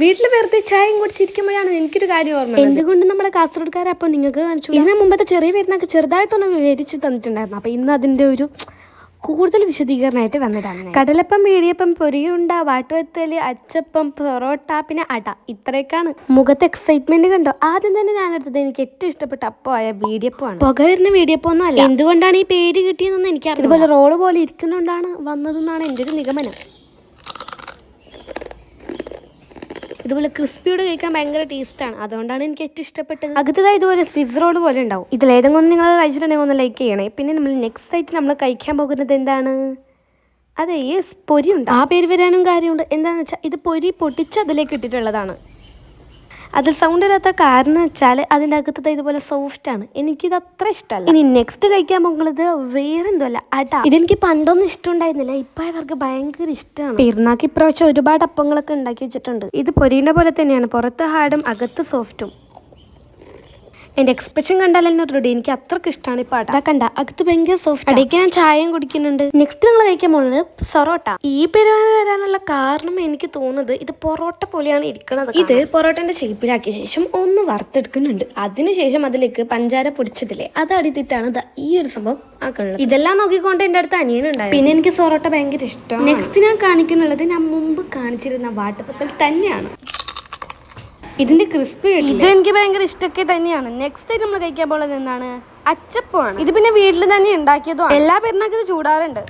വീട്ടിൽ വെറുതെ ചായയും കുടിച്ചിരിക്കുമ്പോഴാണ് എനിക്കൊരു കാര്യം ഓർമ്മ എന്തുകൊണ്ട് നമ്മുടെ കാസർഗോഡുകാരെ അപ്പോൾ നിങ്ങൾക്ക് കാണിച്ചു. ഇതിന് മുമ്പത്തെ ചെറിയ പെരുന്നാൾക്ക് ചെറുതായിട്ടൊന്ന് വിവരിച്ച് തന്നിട്ടുണ്ടായിരുന്നു. അപ്പോൾ ഇന്ന് അതിൻ്റെ ഒരു കൂടുതൽ വിശദീകരണമായിട്ട് വന്നതാണ്. കടലപ്പം, മീഡിയപ്പം, പൊരിയുണ്ട, വാട്ടുവത്തല്, അച്ചപ്പം, പൊറോട്ട, പിന്നെ അട, ഇത്രയൊക്കെയാണ്. മുഖത്ത് എക്സൈറ്റ്മെന്റ് കണ്ടോ? ആദ്യം തന്നെ ഞാനെടുത്തത് എനിക്ക് ഏറ്റവും ഇഷ്ടപ്പെട്ട അപ്പമായ വീഡിയപ്പമാണ്. പുക വരുന്ന വീഡിയപ്പം ഒന്നും അല്ല. എന്തുകൊണ്ടാണ് ഈ പേര് കിട്ടിയതെന്ന് എനിക്കറിയാം. ഇതുപോലെ റോള് പോലെ ഇരിക്കുന്നതുകൊണ്ടാണ് വന്നതെന്നാണ് എൻ്റെ ഒരു നിഗമനം. ഇതുപോലെ ക്രിസ്പിയോട് കഴിക്കാൻ ഭയങ്കര ടേസ്റ്റാണ്. അതുകൊണ്ടാണ് എനിക്ക് ഏറ്റവും ഇഷ്ടപ്പെട്ടത്. അകത്തതായി ഇതുപോലെ സ്വിസ് റോൾ പോലെ ഉണ്ടാവും. ഇതിലേതെങ്കിലും നിങ്ങൾ കഴിച്ചിട്ടുണ്ടെങ്കിൽ ഒന്ന് ലൈക്ക് ചെയ്യണേ. പിന്നെ നമ്മൾ നെക്സ്റ്റ് ആയിട്ട് നമ്മൾ കഴിക്കാൻ പോകുന്നത് എന്താണ്? അതെ, യെസ്, പൊരിയുണ്ട്. ആ പേര് വരാനും കാര്യമുണ്ട്. എന്താണെന്ന് വെച്ചാൽ ഇത് പൊരി പൊട്ടിച്ച് അതിലേക്ക് ഇട്ടിട്ടുള്ളതാണ്. അതിൽ സൗണ്ട് വരാത്ത കാരണം വെച്ചാൽ അതിൻ്റെ അകത്തത് ഇതുപോലെ സോഫ്റ്റ് ആണ്. എനിക്കിത് അത്ര ഇഷ്ടമല്ല. ഇനി നെക്സ്റ്റ് കഴിക്കാൻ പോകുന്നത് വേറെ എന്തോ അല്ല, അട. ഇതെനിക്ക് പണ്ടൊന്നും ഇഷ്ടമുണ്ടായിരുന്നില്ല. ഇപ്പം അവർക്ക് ഭയങ്കര ഇഷ്ടമാണ്. പെരുന്നാൾക്ക് ഇപ്രാവശ്യം ഒരുപാട് അപ്പങ്ങളൊക്കെ ഉണ്ടാക്കി വെച്ചിട്ടുണ്ട്. ഇത് പൊരീൻ്റെ പോലെ തന്നെയാണ്, പുറത്ത് ഹാർഡും അകത്ത് സോഫ്റ്റും. എൻ്റെ എക്സ്പ്രഷൻ കണ്ടാൽ തന്നെ റെഡി. എനിക്ക് അത്രയ്ക്ക് ഇഷ്ടമാണ് ഈ പാട്ട. കണ്ട അകത്ത് ഭയങ്കര സോഫ്റ്റ്. അടയ്ക്ക് ഞാൻ ചായയും കുടിക്കുന്നുണ്ട്. നെക്സ്റ്റ് നിങ്ങൾ കഴിക്കാൻ പോകുന്നത് പൊറോട്ട. ഈ പേര് വരാനുള്ള കാരണം എനിക്ക് തോന്നുന്നത് ഇത് പൊറോട്ട പോലെയാണ് ഇരിക്കുന്നത്. ഇത് പൊറോട്ടന്റെ ഷേപ്പിലാക്കിയ ശേഷം ഒന്ന് വറുത്തെടുക്കുന്നുണ്ട്. അതിനുശേഷം അതിലേക്ക് പഞ്ചാര പൊടിച്ചതില്ലേ അത് അടിത്തിട്ടാണ് ഈ ഒരു സംഭവം ആക്കുന്നത്. ഇതെല്ലാം നോക്കിക്കൊണ്ട് എൻ്റെ അടുത്ത് അനിയനുണ്ടായി. പിന്നെ എനിക്ക് പൊറോട്ട ഭയങ്കര ഇഷ്ടമാണ്. നെക്സ്റ്റ് ഞാൻ കാണിക്കുന്നുള്ളത് ഞാൻ മുമ്പ് കാണിച്ചിരുന്ന വാട്ടപ്പത്തൽ തന്നെയാണ്. ഇതിന്റെ ക്രിസ്പി ഇത് എനിക്ക് ഭയങ്കര ഇഷ്ടമൊക്കെ തന്നെയാണ്. നെക്സ്റ്റ് ആയിട്ട് നമ്മൾ കഴിക്കാൻ പോകുന്നത് എന്താണ്? അച്ചപ്പമാണ്. ഇത് പിന്നെ വീട്ടിൽ തന്നെ ഉണ്ടാക്കിയതും എല്ലാ പെരുന്നാൾക്ക് ഇത് ചൂടാറുണ്ട്.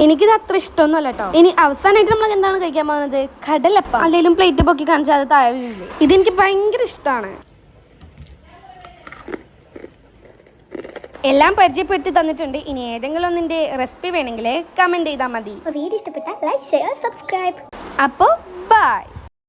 എനിക്കിത് അത്ര ഇഷ്ടമൊന്നും അല്ല കേട്ടോ. ഇനി അവസാനമായിട്ട് നമ്മൾ എന്താണ് കഴിക്കാൻ പോകുന്നത്? കടലപ്പം. എന്തെങ്കിലും പ്ലേറ്റ് പൊക്കി കാണിച്ചാൽ അത് താഴെ വീഴില്ലേ. ഇതെനിക്ക് ഭയങ്കര ഇഷ്ടമാണ്. എല്ലാം പരിചയപ്പെടുത്തി തന്നിട്ടുണ്ട്. ഇനി ഏതെങ്കിലും ഒന്നിന്റെ റെസിപ്പി വേണമെങ്കിൽ കമന്റ് ചെയ്താൽ മതി. വീഡിയോ ഇഷ്ടപ്പെട്ടാൽ ലൈക്ക്, ഷെയർ, സബ്സ്ക്രൈബ്. അപ്പോൾ ബൈ.